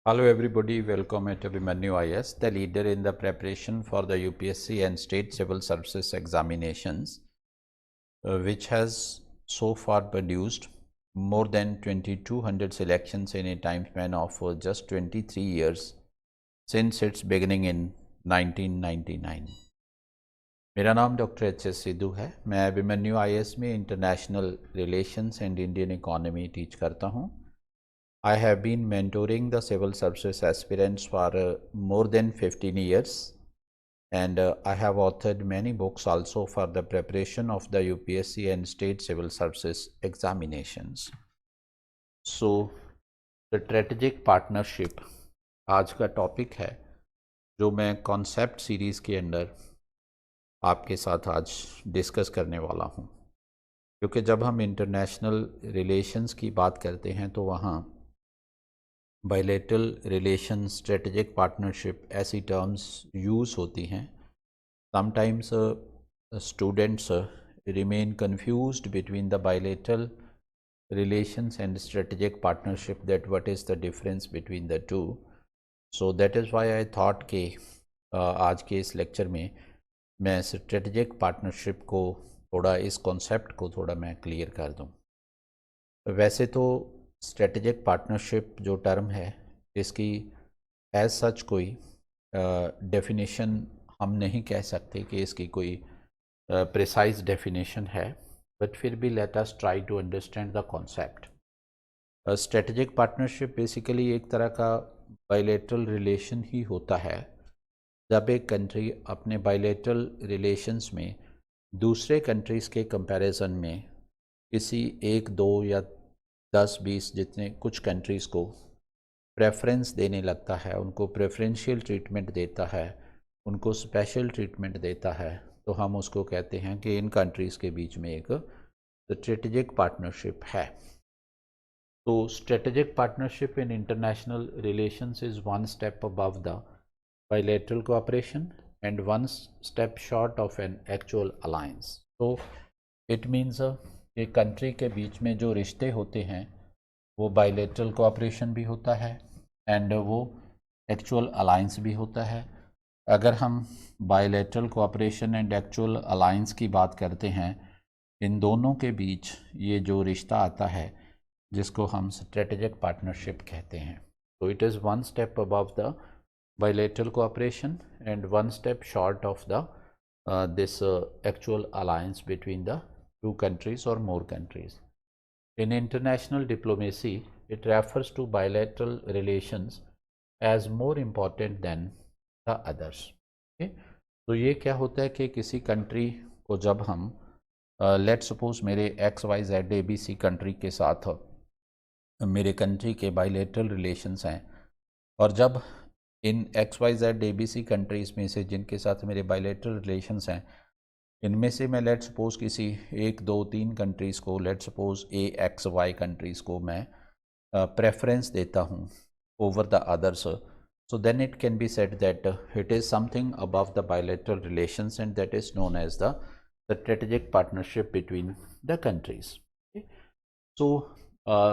Hello everybody, welcome at Abhimanyu IS, the leader in the preparation for the UPSC and state civil services examinations, which has so far produced more than 2200 selections in a time span of just 23 years since its beginning in 1999. मेरा नाम doctor HS. Sidhu है। मैं Abhimanyu IS में international relations and Indian economy teach करता हूँ। I have been mentoring the civil services aspirants for more than 15 years, and I have authored many books also for the preparation of the UPSC and state civil services examinations. So, the strategic partnership आज का topic है जो मैं concept series के अंदर आपके साथ आज डिस्कस करने वाला हूँ, क्योंकि जब हम इंटरनेशनल रिलेशंस की बात करते हैं तो वहाँ बायलैटरल रिलेशन, स्ट्रेटेजिक पार्टनरशिप ऐसी टर्म्स यूज़ होती हैं। Sometimes students remain confused between the bilateral relations and strategic partnership, that what is the difference between the two. So that is why I thought कि आज के इस lecture में मैं strategic partnership को थोड़ा, इस कॉन्सेप्ट को थोड़ा मैं क्लियर कर दूं। वैसे तो स्ट्रेटेजिक पार्टनरशिप जो टर्म है इसकी एज सच कोई डेफिनेशन हम नहीं कह सकते कि इसकी कोई प्रिसाइज डेफिनेशन है, बट फिर भी let us try to understand the concept. Strategic partnership basically एक तरह का बायलैटरल रिलेशन ही होता है जब एक कंट्री अपने बायलैटरल रिलेशंस में दूसरे कंट्रीज़ के कंपैरिजन में किसी एक, दो या 10-20 जितने कुछ कंट्रीज़ को प्रेफरेंस देने लगता है, उनको प्रेफरेंशियल ट्रीटमेंट देता है, उनको स्पेशल ट्रीटमेंट देता है, तो हम उसको कहते हैं कि इन कंट्रीज़ के बीच में एक स्ट्रेटेजिक पार्टनरशिप है। तो strategic partnership in international relations is one step above the bilateral cooperation and one step short of an actual alliance. तो इट मीन्स एक कंट्री के बीच में जो रिश्ते होते हैं वो बायलैटरल कोऑपरेशन भी होता है एंड वो एक्चुअल अलायंस भी होता है। अगर हम bilateral cooperation and actual alliance की बात करते हैं, इन दोनों के बीच ये जो रिश्ता आता है जिसको हम स्ट्रेटेजिक पार्टनरशिप कहते हैं, तो it is one step above the bilateral cooperation and one step short of the this actual alliance between the two countries or more countries. In international diplomacy, it refers to bilateral relations as more important than the others. Okay? तो ये क्या होता है कि किसी country को जब हम लेट सपोज मेरे XYZ ABC कंट्री के साथ मेरे कंट्री के बायलैटरल रिलेशंस हैं, और जब इन XYZ ABC कंट्रीज़ में से जिनके साथ मेरे बायलैटरल रिलेशंस हैं, इनमें से मैं लेट सपोज़ किसी 1, 2, 3 कंट्रीज़ को, लेट सपोज़ AXY कंट्रीज़ को मैं प्रेफरेंस देता हूँ over the others, so then it can be said that it is something above the bilateral relations, and that is known as the strategic partnership between the countries. Okay? So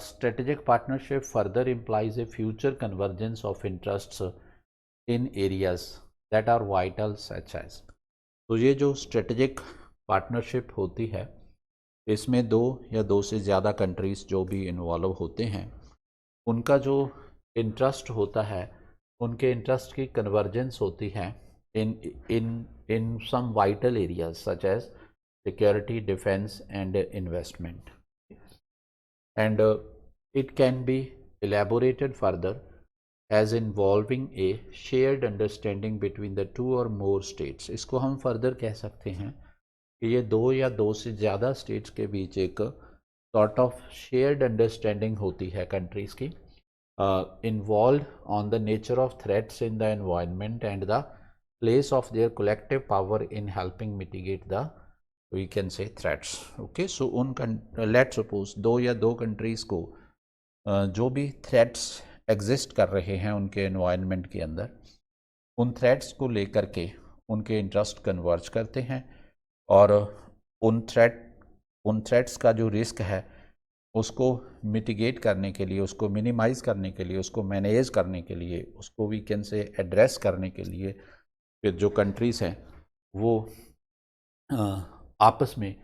strategic partnership further implies a future convergence of interests in areas that are vital such as. तो ये जो strategic partnership होती है इसमें दो या दो से ज़्यादा कंट्रीज़ जो भी इन्वॉल्व होते हैं, उनका जो इंटरेस्ट होता है, उनके इंटरेस्ट की कन्वर्जेंस होती है in in in some vital areas such as security, defence and investment, and it can be elaborated further as involving a shared understanding between the two or more states. इसको हम further कह सकते हैं कि ये दो या दो से ज़्यादा स्टेट्स के बीच एक सॉर्ट ऑफ शेयर्ड अंडरस्टैंडिंग होती है कंट्रीज़ की, involve on the nature of threats in the environment and the place of their collective power in helping mitigate the we can say threats. Okay, so उन let suppose दो या दो countries को जो भी थ्रेट्स एग्जिस्ट कर रहे हैं उनके एनवायरनमेंट के अंदर, उन थ्रेट्स को लेकर के उनके इंटरेस्ट कन्वर्ज करते हैं, और उन थ्रेट्स का जो रिस्क है उसको मिटिगेट करने के लिए, उसको मिनिमाइज़ करने के लिए, उसको मैनेज करने के लिए, उसको वी कैन से एड्रेस करने के लिए फिर जो कंट्रीज़ हैं वो आपस में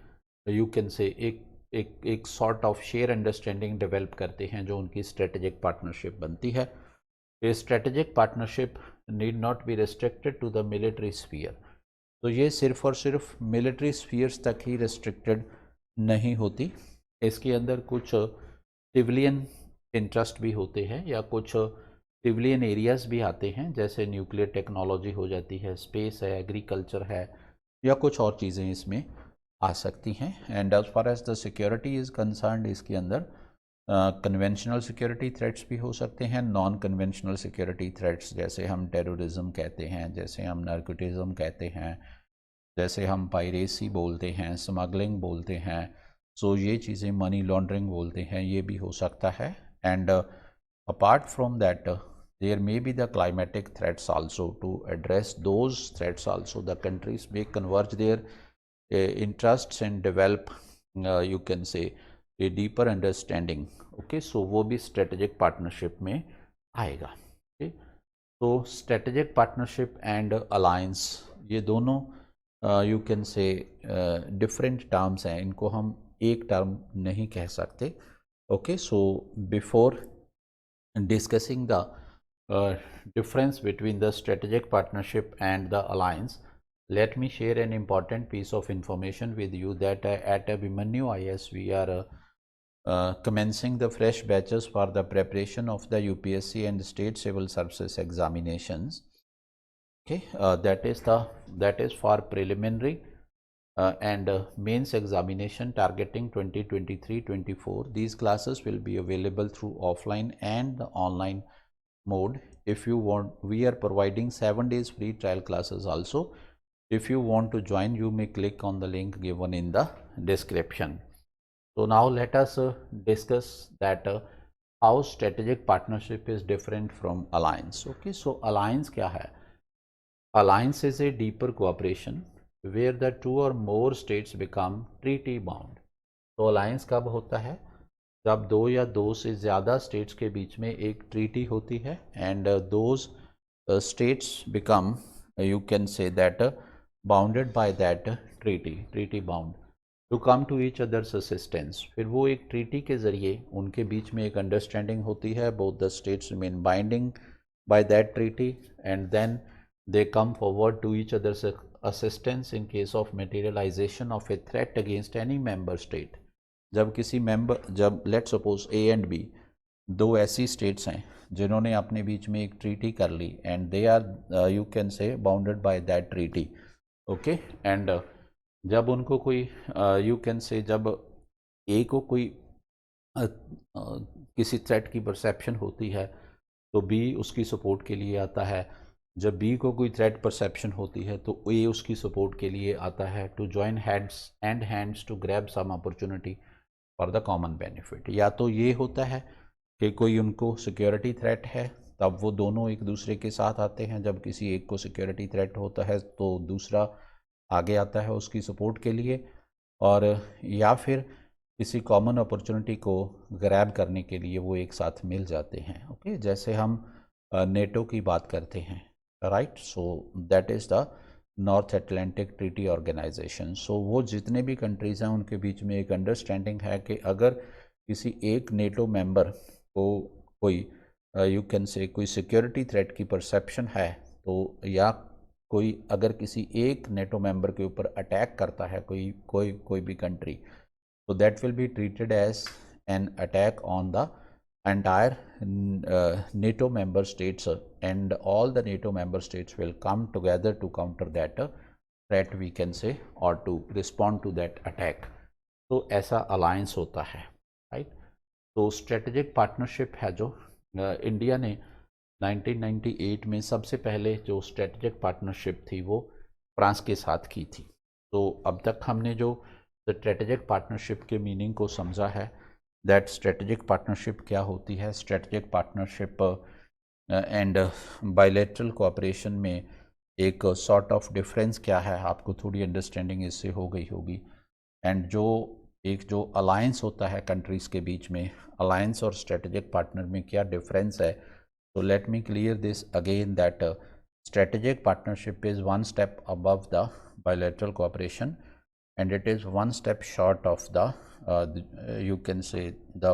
यू कैन से एक sort of share understanding develop करते हैं जो उनकी स्ट्रेटेजिक पार्टनरशिप बनती है। ये strategic partnership need not be restricted to the military sphere. तो ये सिर्फ और सिर्फ मिलिट्री स्फीयर्स तक ही रिस्ट्रिक्टेड नहीं होती, इसके अंदर कुछ सिविलियन इंटरेस्ट भी होते हैं या कुछ सिविलियन एरियाज़ भी आते हैं, जैसे न्यूक्लियर टेक्नोलॉजी हो जाती है, स्पेस है, एग्रीकल्चर है, या कुछ और चीज़ें इसमें आ सकती हैं। And as far as the security is concerned, इसके अंदर कन्वेंशनल सिक्योरिटी थ्रेट्स भी हो सकते हैं, नॉन कन्वेंशनल सिक्योरिटी थ्रेट्स जैसे हम टेररिज्म कहते हैं, जैसे हम नारकोटिज्म कहते हैं, जैसे हम पायरेसी बोलते हैं, स्मगलिंग बोलते हैं, सो ये चीज़ें मनी लॉन्ड्रिंग बोलते हैं, ये भी हो सकता है। And apart from that there may be the climatic threats also. To address those threats also, the countries may converge their interests and develop you can say a deeper understanding. Okay, so वो भी strategic partnership में आएगा। okay? तो strategic partnership and alliance ये दोनों you can से different terms हैं, इनको हम एक टर्म नहीं कह सकते। Okay, so before discussing the difference between the strategic partnership and the alliance, let me share an important piece of information with you that at Abhimanyu IS we are commencing the fresh batches for the preparation of the UPSC and state civil services examinations. Okay, that is for preliminary and mains examination targeting 2023-24. These classes will be available through offline and the online mode. If you want, we are providing 7 days free trial classes also. If you want to join, you may click on the link given in the description. So now let us discuss that how strategic partnership is different from alliance. Okay, so alliance क्या है? Alliance is a deeper cooperation where the two or more states become treaty bound. तो alliance कब होता है? जब दो या दो से ज़्यादा स्टेट्स के बीच में एक ट्रीटी होती है and those states become you can say that bounded by that treaty bound to come to each others assistance. फिर वो एक ट्रीटी के ज़रिए उनके बीच में एक अंडरस्टैंडिंग होती है, both the states remain binding by that treaty and then they come forward to each other's assistance in case of materialization of a threat against any member state. जब किसी मेंबर, जब let suppose A and B दो ऐसी states हैं जिन्होंने अपने बीच में एक ट्रीटी कर ली and they are you can say bounded by that treaty. Okay, and जब उनको कोई यू कैन से जब ए को कोई किसी थ्रेट की परसेप्शन होती है तो बी उसकी सपोर्ट के लिए आता है, जब बी को कोई थ्रेट परसेप्शन होती है तो ए उसकी सपोर्ट के लिए आता है, to join heads and hands to grab some opportunity for the common benefit. या तो ये होता है कि कोई उनको सिक्योरिटी थ्रेट है तब वो दोनों एक दूसरे के साथ आते हैं, जब किसी एक को सिक्योरिटी थ्रेट होता है तो दूसरा आगे आता है उसकी सपोर्ट के लिए, और या फिर किसी कॉमन अपॉर्चुनिटी को ग्रैब करने के लिए वो एक साथ मिल जाते हैं। ओके, जैसे हम नेटो की बात करते हैं, right, so that is the North Atlantic Treaty Organisation. सो वो जितने भी कंट्रीज़ हैं उनके बीच में एक अंडरस्टैंडिंग है कि अगर किसी एक नेटो मेंबर को कोई यू कैन से कोई सिक्योरिटी थ्रेट की परसेप्शन है तो, या कोई अगर किसी एक नेटो मेंबर के ऊपर अटैक करता है कोई भी कंट्री, तो that will be treated as an attack on the entire NATO member states and all the NATO member states will come together to counter that threat we can say or to respond to that attack. तो ऐसा alliance होता है, right. तो strategic partnership है जो India ने 1998 में सबसे पहले जो स्ट्रेटेजिक पार्टनरशिप थी वो फ्रांस के साथ की थी। तो अब तक हमने जो स्ट्रेटेजिक पार्टनरशिप के मीनिंग को समझा है, दैट स्ट्रेटेजिक पार्टनरशिप क्या होती है, strategic partnership and bilateral cooperation में एक सॉर्ट ऑफ डिफरेंस क्या है, आपको थोड़ी अंडरस्टैंडिंग इससे हो गई होगी। एंड जो एक जो अलायंस होता है कंट्रीज़ के बीच में, अलायंस और स्ट्रेटेजिक पार्टनर में क्या डिफरेंस है। तो let me clear this again that strategic partnership is one step above the bilateral cooperation, and it is one step short of the, you can say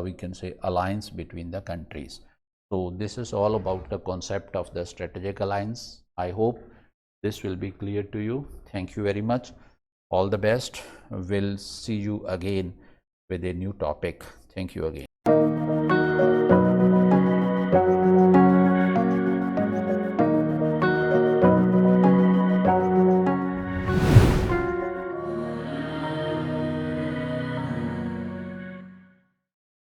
we can say alliance between the countries. So this is all about the concept of the strategic alliance. I hope this will be clear to you. Thank you very much. All the best. We'll see you again with a new topic. Thank you again.